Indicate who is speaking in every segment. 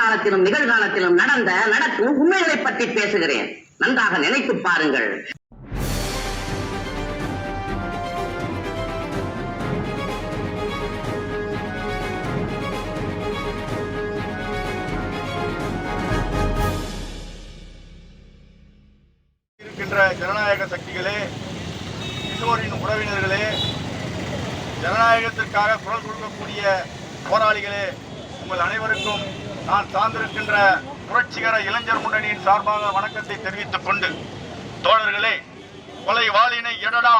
Speaker 1: காலத்திலும் நிகழ்காலத்திலும் நடக்கும் உண்மைகளை பற்றி பேசுகிறேன். நன்றாக நினைத்து பாருங்கள்.
Speaker 2: ஜனநாயக சக்திகளே, கிஷோரின் உறவினர்களே, ஜனநாயகத்திற்காக குரல் கொடுக்கக்கூடிய போராளிகளே, உங்கள் அனைவருக்கும் நான் சார்ந்திருக்கின்ற புரட்சிகர இளைஞர் முன்னணியின் சார்பாக வணக்கத்தை தெரிவித்துக் கொண்டு, தோழர்களே, கொலை வாளினை எடடா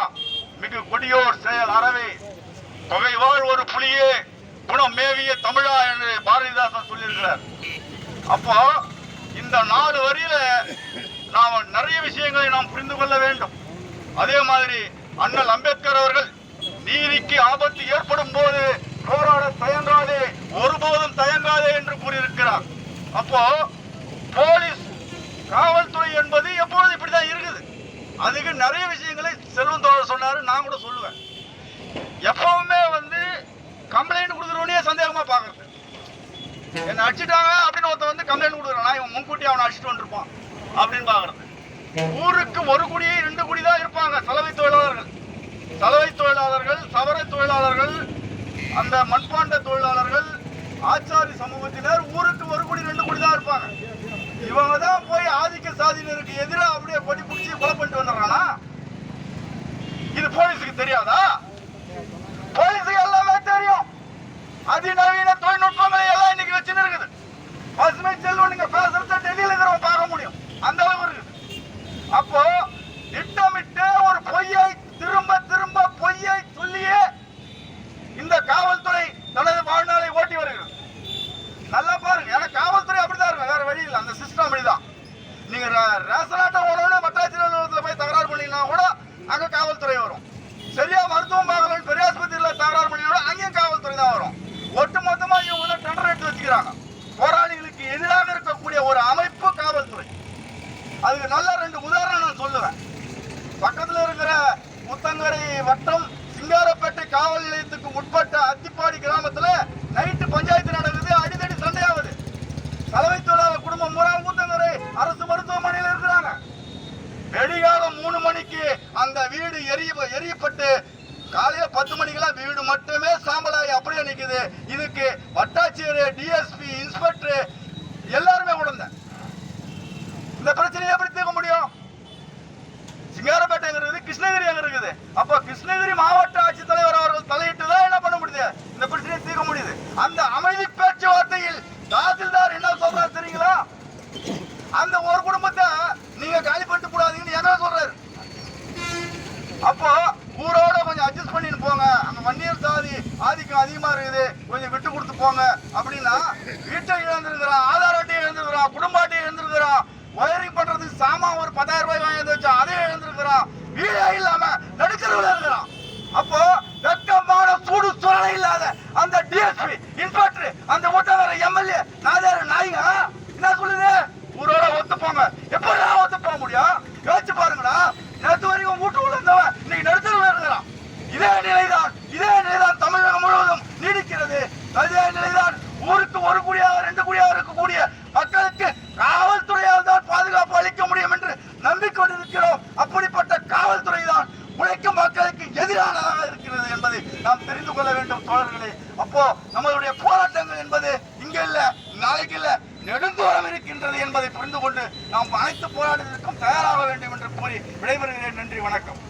Speaker 2: மிகு கொடியோர் செயல் அறவே தொகை வாழ் ஒரு புலியே குணம் மேவிய தமிழா என்று பாரதிதாசன் சொல்லியிருக்கிறார். அப்போ இந்த 4 வரியில நாம் நிறைய விஷயங்களை நாம் புரிந்து கொள்ள வேண்டும். அதே மாதிரி அண்ணல் அம்பேத்கர் அவர்கள் நீதிக்கு ஆபத்து ஏற்படும் போது போராட தயங்காதே, ஒருபோதும் தயங்காதே என்று கூறியிருக்கிறார். அப்போ போலீஸ் காவல்துறை என்பது எப்பொழுது இப்படிதான் இருக்குது. அதுக்கு நிறைய விஷயங்களை செல்வம் தோழர் சொன்னாரு, நான் கூட சொல்லுவேன். எப்பவுமே கம்ப்ளைண்ட் கொடுக்குறவனே சந்தேகமா பாக்குறது. என்ன அடிச்சுட்டாங்க அப்படின்னு ஒருத்தன் கம்ப்ளைண்ட் கொடுக்குறான், இவன் முன்கூட்டி அவனை அடிச்சுட்டு வந்துருப்பான் அப்படின்னு பாக்குறது. ஊருக்கு ஒரு குடி 2 குடி தான் இருப்பாங்க. சலவை தொழிலாளர்கள், சவரை தொழிலாளர்கள், அந்த மண்பாண்ட தொழிலாளர்கள், ஆச்சாரி சமூகத்தினர் ஊருக்கு ஒரு குடி 2 குடி தான் இருப்பாங்க. இவங்க தான் போய் ஆதிக்க சாதியினருக்கு எதிராக அப்படியே கொடி பிடிச்சி கொலை பண்ணிட்டு வந்துடுறானா? இது போலீஸுக்கு தெரியாதா? போலீஸுக்கு எல்லாமே தெரியும். அதிநவீன தொழில்நுட்பங்களை எல்லாம் இன்னைக்கு வச்சுன்னு இருக்குது. பசுமை செல்வம் நீங்க பேசுறத டெல்லியில இருக்கிறவங்க பார்க்க முடியும், அந்த அளவு இருக்குது. அப்போ திட்டமிட்டு ஒரு பொய்யை திரும்ப திரும்ப பொய்யை சொல்லியே இந்த காவல்துறை தனது வாழ்நாளை ஓட்டி வருகிறது. நல்லா பாருங்க, ஏன்னா காவல்துறை அப்படிதான் இருக்கும், வேற வழி இல்லை. அந்த சிஸ்டம் அப்படிதான். நீங்க ரேஷன் ஆட்டோ ஓடணும், மட்டாட்சி அலுவலகத்தில் போய் தகராறு பண்ணினா கூட அங்க காவல்துறை வரும். சரியா மருத்துவம் பார்க்கணும், பெரியாஸ்பத்திரியில் தகராறு பண்ணினா அங்கேயும் காவல்துறை தான் வரும். ஒட்டு மொத்தமா இவங்க டெண்டர் எடுத்து வச்சுக்கிறாங்க. போராளிகளுக்கு எதிராக இருக்கக்கூடிய ஒரு அமைப்பு காவல்துறை. அதுக்கு நல்ல 2 உதாரணம் நான் சொல்லுவேன். பக்கத்தில் இருக்கிற முத்தங்கரை வட்டம் சிங்காரப்பேட்டை காவல் நிலையத்துக்கு உட்பட்ட அத்திப்பாடி கிராமத்துல நைட்டு பஞ்சாயத்து நடக்குது, அடிதடி சண்டையாவது. சலவை தொழிலாளர் குடும்பம் பூரா முத்தங்கரை அரசு மருத்துவமனையில் இருக்கிறாங்க. வெடிகாலம் 3 மணிக்கு அந்த வீடு எரியப்பட்டு காலையில 10 மணிக்கெல்லாம் வீடு மட்டுமே சாம்பலாகி அப்படியே நிக்குது. இதுக்கு வட்டாட்சியர், டிஎஸ்பி, இன்ஸ்பெக்டர் எல்லாருமே உடந்த. இந்த பிரச்சனையை எப்படி தீர்க்க முடியும்? சிங்காரப்பேட்டை கிருஷ்ணகிரி அங்க இருக்குது. அப்ப கிருஷ்ணகிரி மாவட்ட ஆட்சித்தலைவர் அவர்கள் தலையிட்டு தான் என்ன பண்ண முடியுது, இந்த பிரச்சனையை தீர்க்க முடியுது. அந்த அமைதி பேச்சுவார்த்தையில் தாசில்தார் என்ன சொல்றாரு தெரியுங்களா? அந்த ஒரு குடும்பத்தை நீங்க காலி பண்ணிட்டு கூடாதீங்கன்னு என்ன சொல்றாரு. அப்போ ஊரோட கொஞ்சம் அட்ஜஸ்ட் பண்ணிட்டு போங்க, அங்க வன்னியர் சாதி ஆதிக்கம் அதிகமா இருக்குது, கொஞ்சம் விட்டு கொடுத்து போங்க அப்படின்னா வீட்டை இழந்திருக்கிறான், ஆதார் அட்டையை இழந்திருக்கிறான், குடும்ப அட்டையை இழந்திருக்கிறான், ஒயரிங் பண்றதுக்கு சாமான் ஒரு 10,000 ரூபாய் வாங்கி வச்சா அதே இழந்திருக்கிறான், வீடே இல்லாம நடுத்தருவில் இருக்கிறான். அப்போ வெக்கமான சூடு சூழலை இல்லாத அந்த டிஎஸ்பி, இன்ஸ்பெக்டர், அந்த ஓட்டவர எம்எல்ஏ நாதார நாய்ங்க என்ன சொல்லுது? ஊரோட ஒத்து போங்க. எப்படி ஒத்து போக முடியும்? யோசிச்சு பாருங்களா. நேற்று வரைக்கும் வீட்டுக்குள்ள இருந்தவன் இன்னைக்கு நடுத்தருவில் இருக்கிறான். இதே நிலைதான் தமிழகம் முழுவதும் நீடிக்கிறது. அதே நிலைதான் ஊருக்கு ஒரு குடியாக 2 குடியாக இருக்கக்கூடிய மக்களுக்கு காவல்துறையால் தான் பாதுகாப்பு அளிக்க முடியும் என்று நம்பிக்கொண்டிருக்கிறோம். அப்படிப்பட்ட காவல்துறை தான் உழைக்கும் மக்களுக்கு எதிரானதாக இருக்கிறது என்பதை நாம் தெரிந்து கொள்ள வேண்டும் தோழர்களே. அப்போ நம்மளுடைய போராட்டங்கள் என்பது இங்க இல்ல, நாளைக்கு இல்ல, நெடுந்தூரம் இருக்கின்றது என்பதை புரிந்து கொண்டு நாம் அனைத்து போராட்டத்திற்கும் தயாராக வேண்டும் என்று கூறி விடைபெறுகிறேன். நன்றி, வணக்கம்.